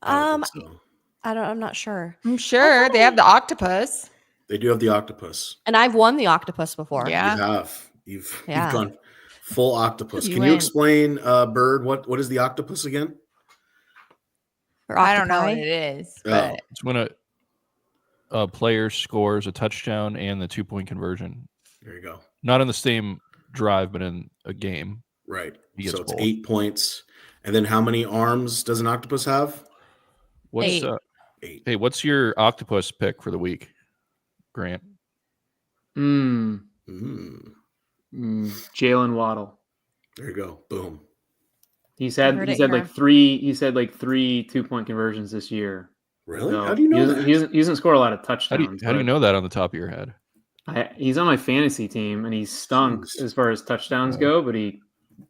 I don't think so. I'm not sure. I'm sure they have the octopus. They do have the octopus. And I've won the octopus before. Yeah. You have. You've Yeah. gone full octopus. You Can you went- explain, Bird? What is the octopus again? Or I don't know octopi. what it is, Oh. but It's when a player scores a touchdown and the 2-point conversion. There you go. Not in the same drive, but in a game. Right. He gets So it's both. 8 points. And then how many arms does an octopus have? What's 8. 8. Hey, what's your octopus pick for the week, Grant? Mm, Mm, Jalen Waddle. there you go. Boom. He's I had heard he's it had here. like three. He's had like 3 2-point conversions this year. Really? So How do you know he doesn't score a lot of How touchdowns. do you but know that on the top of your head? He's on my fantasy team, and he's stunk Jeez. as far as touchdowns go, but he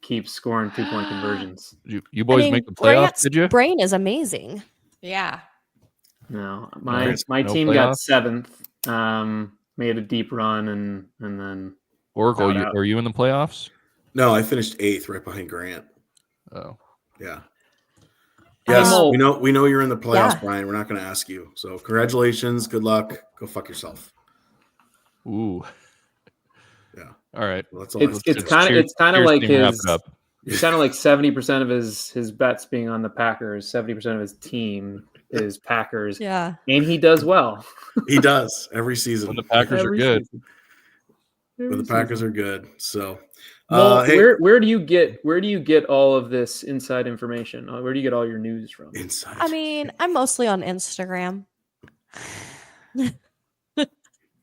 keeps scoring 2-point conversions. You boys make the playoffs, Grant's did you? brain is amazing. yeah. No, No, my no team got playoffs? 7th. Made a deep run, and then Oracle, Shout out. are you in the playoffs? No, I finished 8th right behind Grant. Oh, Yeah. Yes, Oh. we know you're in the playoffs, Yeah. Brian. We're not going to ask you. So congratulations. Good luck. Go fuck yourself. ooh. Yeah. All right. Well, that's all. I have to it's say. kind of like wrap his. it up. It's kind of like 70% of his bets being on the Packers, 70% of his team is Packers, Yeah. and he does well. He does every season. When the Packers are Every good. season. When the Packers are good. So, Well, hey, where do you get all of this inside information? Where do you get all your news from? inside. I mean, I'm mostly on Instagram.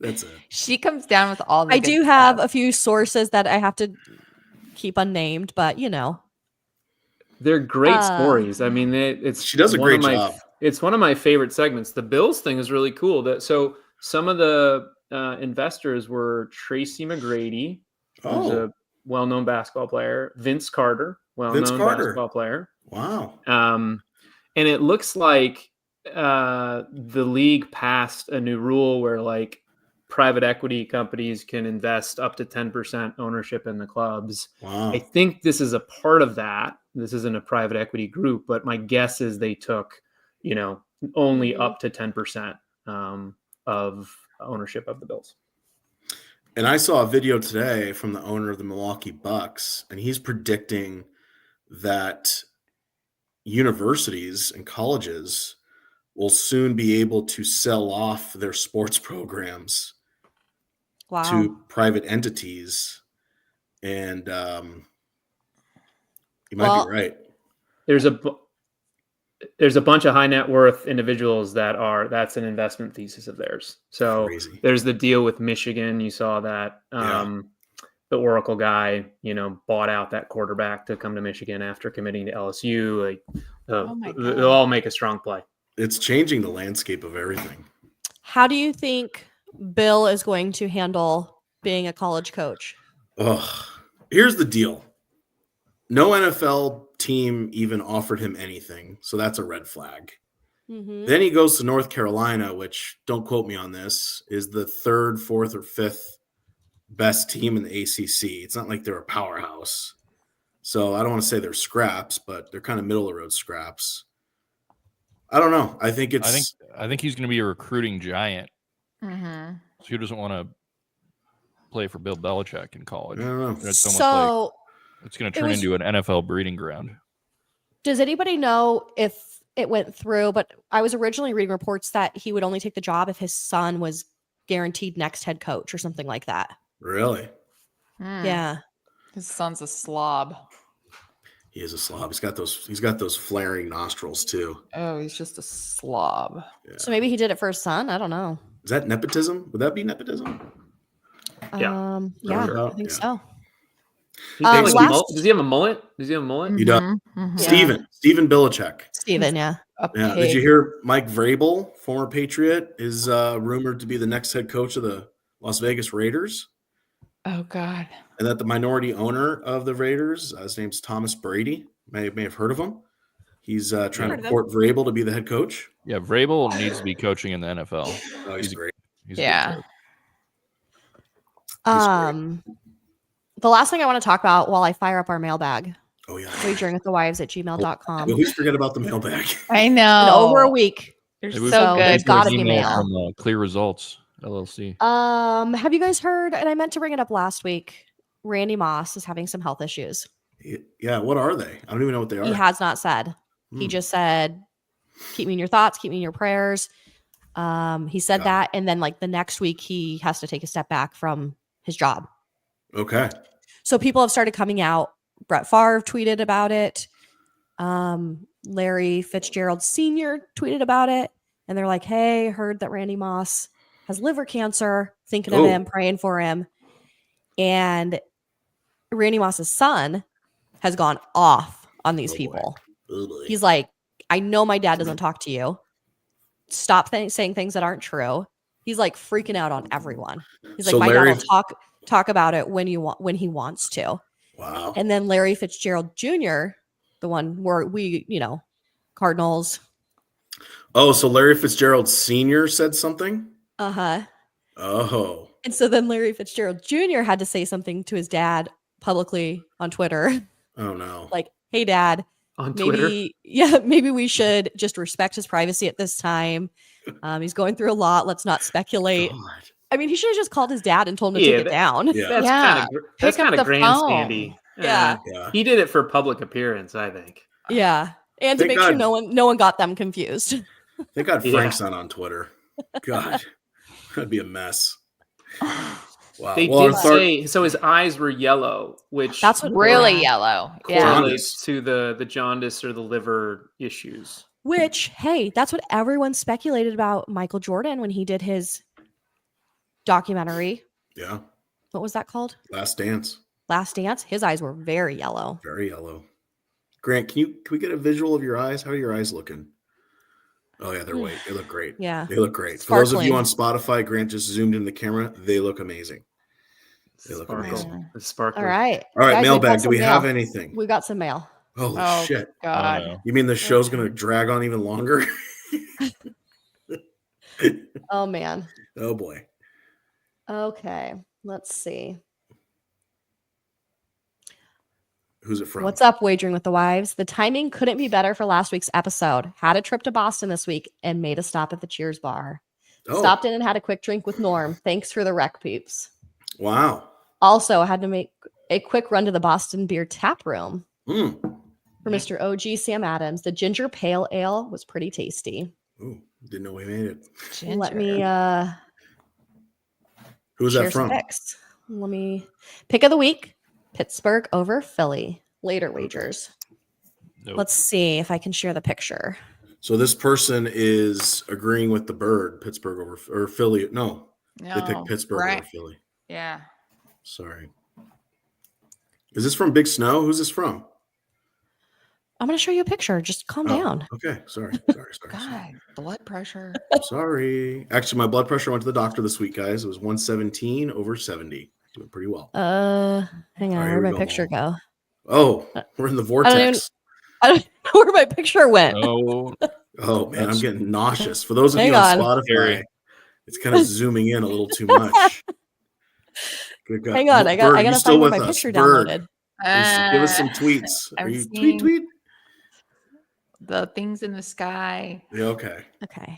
That's it. She comes down with all the I good do have stuff. a few sources that I have to keep unnamed, but you know. They're great Uh, stories. I mean, it's She does a one of great my- job. It's one of my favorite segments. The Bills thing is really cool. So some of the investors were Tracy McGrady, who's Oh, a well-known basketball player, Vince Carter, Vince well-known Carter. basketball player. wow. And it looks like the league passed a new rule where like private equity companies can invest up to 10% ownership in the clubs. Wow. I think this is a part of that. This isn't a private equity group, but my guess is they took, only up to 10%. of ownership of the Bills. And I saw a video today from the owner of the Milwaukee Bucks, and he's predicting that universities and colleges will soon be able to sell off their sports programs Wow. to private entities. And you might Well, be right. There's a bunch of high net worth individuals that's an investment thesis of theirs. So Crazy. there's the deal with Michigan. You saw that the Oracle guy, bought out that quarterback to come to Michigan after committing to LSU. Oh my God. They'll all make a strong play. It's changing the landscape of everything. How do you think Bill is going to handle being a college coach? Oh, here's the deal. No NFL team even offered him anything, so that's a red flag. Mm-hmm. Then he goes to North Carolina, which, don't quote me on this, is the third, fourth, or fifth best team in the ACC. It's not like they're a powerhouse. So I don't want to say they're scraps, but they're kind of middle of the road scraps. I don't know. I think he's going to be a recruiting giant. Mm-hmm. So who doesn't want to play for Bill Belichick in college? I don't know. It's almost So it's going to turn into an NFL breeding ground. does anybody know if it went through? But I was originally reading reports that he would only take the job if his son was guaranteed next head coach or something like that. Really? Yeah. His son's a slob. He is a slob. He's got those flaring nostrils too. Oh, he's just a slob. Yeah. So maybe he did it for his son. I don't know. Is that nepotism? Would that be nepotism? Yeah. Yeah, Roundabout? I think Yeah. so. Does last- he have a mullet? Does he have a mullet? He does. Mhm. Steven Belichick. Steven, yeah. A Yeah. pig. Did you hear Mike Vrabel, former Patriot, is rumored to be the next head coach of the Las Vegas Raiders? Oh God. And that the minority owner of the Raiders, his name's Thomas Brady, may have heard of him. He's trying Heard to of him. court Vrabel to be the head coach. Yeah, Vrabel needs to be coaching in the NFL. Oh, he's great. He's a good Yeah. coach. The last thing I want to talk about while I fire up our mailbag, Oh, yeah. wageringwiththewives@gmail.com. We always forget about the mailbag. I In know. over a week. You're Maybe we so should good. There's get an gotta be email mail. from Clear Results LLC. Have you guys heard, and I meant to bring it up last week, Randy Moss is having some health issues. Yeah, what are they? I don't even know what they are. He has not said. He Hmm. just said, keep me in your thoughts, keep me in your prayers. He said that, and then like the next week he has to take a step back from his job. Okay. So people have started coming out. Brett Favre tweeted about it. Larry Fitzgerald Sr. tweeted about it. And they're like, hey, heard that Randy Moss has liver cancer, thinking of him, praying for him. And Randy Moss's son has gone off on these people. Oh, boy. He's like, I know my dad doesn't talk to you. Stop saying things that aren't true. He's like freaking out on everyone. He's like, So my Larry- dad will talk about it when he wants to. Wow. And then Larry Fitzgerald Jr., the one where we, Cardinals. Oh, so Larry Fitzgerald Sr. said something? Uh-huh. Oh. And so then Larry Fitzgerald Jr. had to say something to his dad publicly on Twitter. Oh, no. Like, hey, Dad, On Twitter? maybe we should just respect his privacy at this time. He's going through a lot. Let's not speculate. God. I mean, he should have just called his dad and told him to take it down. Yeah. That's Yeah. that's Pick up kind of the grandstandy. Yeah. Yeah. He did it for public appearance, I think. Yeah. And to Thank make sure God. no one got them confused. Thank God Yeah. Frank's not on Twitter. God. That'd be a mess. Wow. They Well, did say so. His eyes were yellow, which That's what Really Yeah. yellow. Yeah. correlates to the jaundice or the liver issues. Which, hey, that's what everyone speculated about Michael Jordan when he did his documentary. Yeah. What was that called? Last Dance. Last Dance. His eyes were very yellow. Very yellow. Grant, can we get a visual of your eyes? How are your eyes looking? Oh, yeah, they're white. They look great. Yeah. They look great. For those of you Sparkling. on Spotify, Grant just zoomed in the camera. They look amazing. They look Sparkle. amazing. It's sparkly. All right. All right, Guys, we've got mailbag. Do some we have mail. anything? We've got some mail. Holy Oh shit. I God. don't know. You mean the show's going to drag on even longer? Oh, man. Oh, boy. Okay. Let's see. Who's it from? What's up, Wagering with the Wives? The timing couldn't be better for last week's episode. Had a trip to Boston this week and made a stop at the Cheers bar. Oh, Stopped in and had a quick drink with Norm. Thanks for the rec, peeps. wow. Also, I had to make a quick run to the Boston Beer Tap Room Mm. for Mr. OG Sam Adams. The ginger pale ale was pretty tasty. Ooh, didn't know we made it. Let me Who's share that some from? picks. Let me pick of the week: Pittsburgh over Philly. Later wagers. Nope. Let's see if I can share the picture. So this person is agreeing with the Bird, Pittsburgh over or Philly. No, they No, picked Pittsburgh right. over Philly. Yeah. Sorry. Is this from Big Snow? Who's this from? I'm going to show you a picture. Just calm Oh, down. Okay. Sorry. God, blood pressure. Sorry. Actually, my blood pressure went to the doctor this week, guys. It was 117 over 70. Doing pretty well. Hang on. All right, here Where'd we my go, picture go? Oh, we're in the I don't even- vortex. I don't know where my picture went. No, Oh man, I'm That's- getting nauseous. For those of you Hang on on. Spotify, Scary. it's kind of zooming in a little too much. Good God. Hang on. I Bird, are you gotta still find where with my us? picture Bird, downloaded. give us some tweets. Are I'm you seeing- tweet? The things in the sky. Yeah, okay. Okay.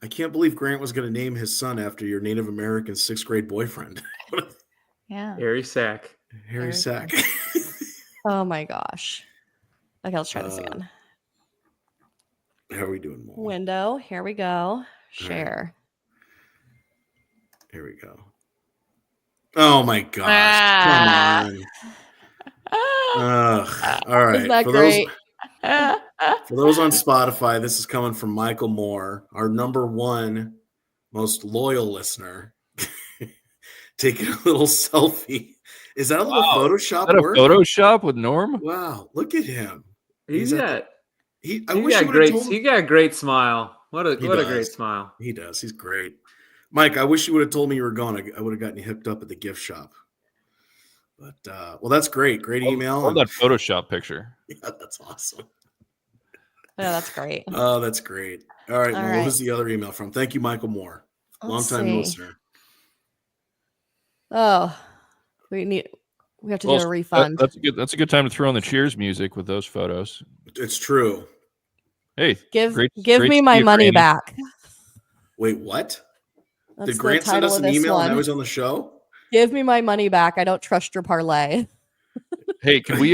I can't believe Grant was going to name his son after your Native American 6th grade boyfriend, Yeah. Harry Sack. Harry Sack. Oh my gosh. Okay, let's try this again. How are we doing, Mo? Window. Here we go. Share. Here we go. Oh my gosh! Ah. Come on. Ugh. All right. Isn't that For great? For those on Spotify, this is coming from Michael Moore, our number one most loyal listener, taking a little selfie. Is that a little Wow. Photoshop Is that a work? Photoshop with Norm? Wow, look at him. He's He's at got I he wish got he would have great. told He got a great smile. What a He great does. smile. He does. He's great. Mike, I wish you would have told me you were going. I would have gotten you hooked up at the gift shop. But well, that's great. Great email. Love and- that Photoshop picture. Yeah, that's awesome. Yeah, that's great. Oh, that's great. All right, All well, right. who's the other email from? Thank you, Michael Moore, Let's longtime see. listener. Oh, we have to do a Well, refund. That's a good time to throw on the Cheers music with those photos. It's true. Hey, Give great me to my see you, money Granny. back. Wait, what? That's Did Grant the send title us of an this email and one. I was on the show? Give me my money back. I don't trust your parlay. Hey, could we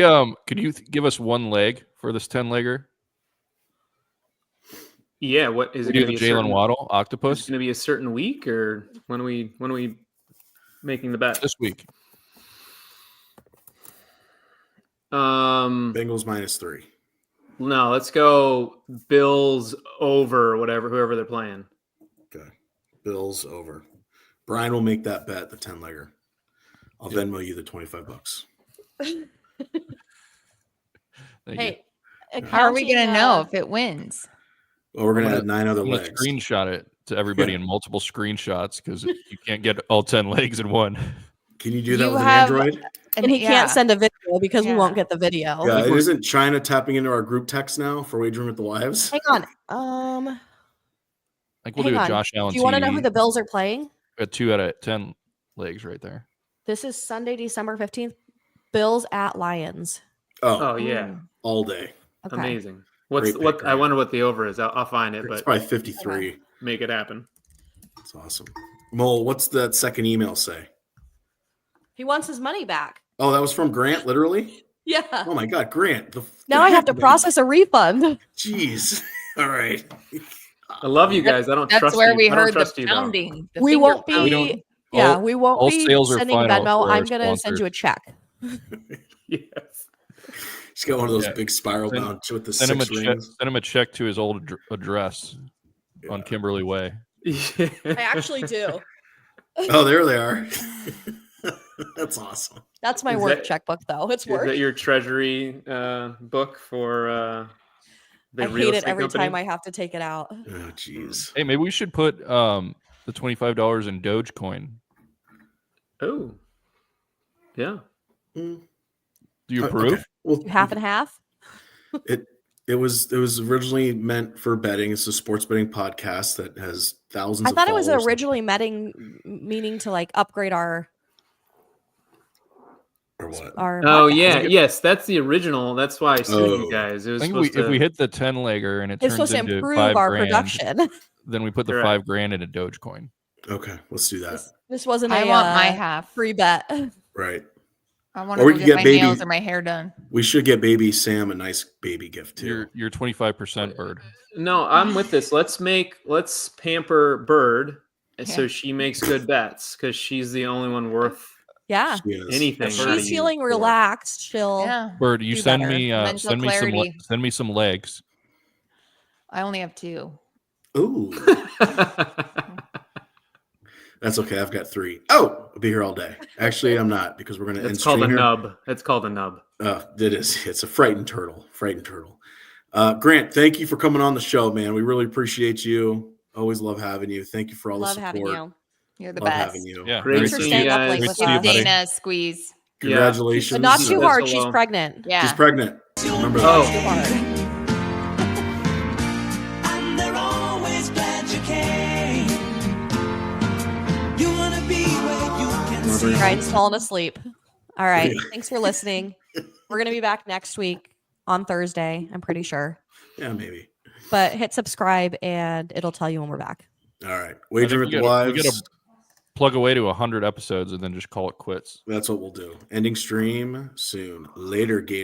could you give us one leg for this 10-legger? Yeah. What is it? Do Going the to be a Jalen certain, Waddle Is octopus it going to be a certain week, or when are we making the bet? this week? Bengals -3. No, let's go Bills over whoever they're playing. Okay. Bills over. Brian will make that bet, the 10-legger. I'll Venmo you the $25. Thank you. Hey, How are we going to know accounting, if it wins? Well, we're going to I'm add 9 other I'm gonna legs. screenshot it to everybody in multiple screenshots because you can't get all 10 legs in one. Can you do that You with an have- Android? and he can't send a video because we Yeah. won't get the video. Yeah, think it we're- isn't China tapping into our group text now for Wagering with the Wives? Hang on. Like we'll Hang do a on. Josh Allen Do you want to know TV who the Bills are playing? at 2 out of 10 legs right there. This is Sunday, December 15th. Bills at Lions. Oh yeah, all day. Okay. amazing. Great pick, I Grant. wonder what the over is. I'll find it, It's but probably 53. make it happen. That's awesome. Mole, what's that second email say? He wants his money back. Oh, that was from Grant, literally? Yeah. Oh my God, Grant. Now I have to man. process a refund. Jeez. All right. I love you guys. I don't That's trust where you. we I don't heard the trust you, though. pounding. the We finger won't be. pounding. Yeah, All- we won't all be sales are sending final Venmo. for our I'm gonna send you a check. Yes. He's got one of those Yeah. big spiral Send- bound with the Send him, 6 send rings. him a check to his old address on Yeah. Kimberly Way. I actually do. Oh, there they are. That's awesome. That's my Is work that- checkbook, though. It's Is work. that your treasury book for the I real hate it estate every company? time I have to take it out. Oh, jeez. Hey, maybe we should put the $25 in Dogecoin. Oh, yeah. Mm. Do you Okay. approve? Well, Half and half. it was originally meant for betting. It's a sports betting podcast that has thousands. I of thought it was followers. originally meaning to like upgrade our Or what? Oh podcast. yeah, yes, that's the original. That's why I sued Oh. you guys. It I was think supposed if we to. hit the 10-legger and it It's turns supposed to into improve $5 our grand, production. then we put the Correct. $5,000 in a Dogecoin. Okay, let's do that. This wasn't I a want my half. free bet. Right. I want Or to we go could get get my baby- nails or my hair done. We should get baby Sam a nice baby gift too. You're 25% Bird. No, I'm with this. Let's pamper Bird so Okay. she makes good bets because she's the only one worth Yeah. She is. anything. If out of she's you feeling four. relaxed, she'll. Yeah. Bird, you Do send better. me Mental clarity. send me some legs. I only have 2. Ooh, that's okay. I've got 3. Oh, I'll be here all day. Actually, I'm not because we're going to end It's called a stream here. nub. It's called a nub. It is. It's a frightened turtle. Frightened turtle. Grant, thank you for coming on the show, man. We really appreciate you. Always love having you. Thank you for all Love the having support. you. You're the Love best. having you. Yeah, Great Thanks for seeing staying you up guys. late Great with to see you, us. buddy. Dana a squeeze. Congratulations. But not too Yes, hard. hello. She's pregnant. Yeah. She's pregnant. Remember that. Oh, Too hard. And they're always glad you came. You wanna be where you can see. Ryan's falling asleep. All right. Yeah. Thanks for listening. We're going to be back next week on Thursday, I'm pretty sure. Yeah, maybe. But hit subscribe and it'll tell you when we're back. All right. I think Wagering with we the gotta Wives. plug away to 100 episodes and then just call it quits. That's what we'll do. Ending stream soon. Later, Gator.